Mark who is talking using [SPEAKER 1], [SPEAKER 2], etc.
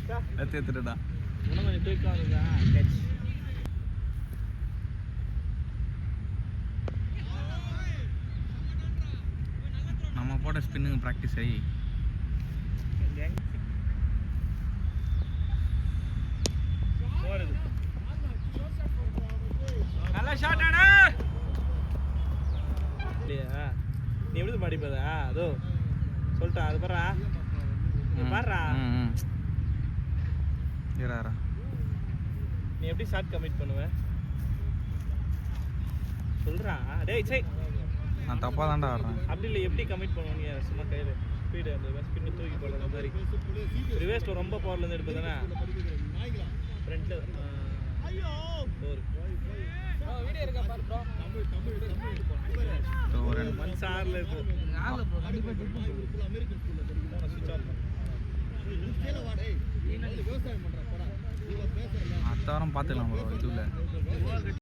[SPEAKER 1] எடுத்துடா
[SPEAKER 2] இன்னும் கொஞ்சம் தூக்கம் வருதா கேட்ச்
[SPEAKER 1] நம்ம போட்ட ஸ்பின்னுங்க ப்ராக்டிஸ் ஆகி
[SPEAKER 2] நல்லா ஷாட் ஆனா நீ எப்படி மாடிப்பதா அதோ சொல்லிட்டா அது பாடுறா பாடுறா
[SPEAKER 1] இராரா
[SPEAKER 2] நீ எப்படி ஷாட் கமிட் பண்ணுவ சொல்றா டேய் சை
[SPEAKER 1] நான் தப்பா தான்டா ஆடுறேன்
[SPEAKER 2] அப்படி இல்லை எப்படி கமிட் பண்ணுவீங்க சும்மா கையில் ஸ்பீடு அந்த ஸ்பின்னு தூக்கி போடுற மாதிரி ரிவர்ஸில் ரொம்ப பவர்லேருந்து எடுப்பதானே ஃப்ரண்ட்டில் மன்சாரில் இருக்கு
[SPEAKER 1] அடுத்த வாரம் பார்த்துக்கலாம் ப்ரோ இதுல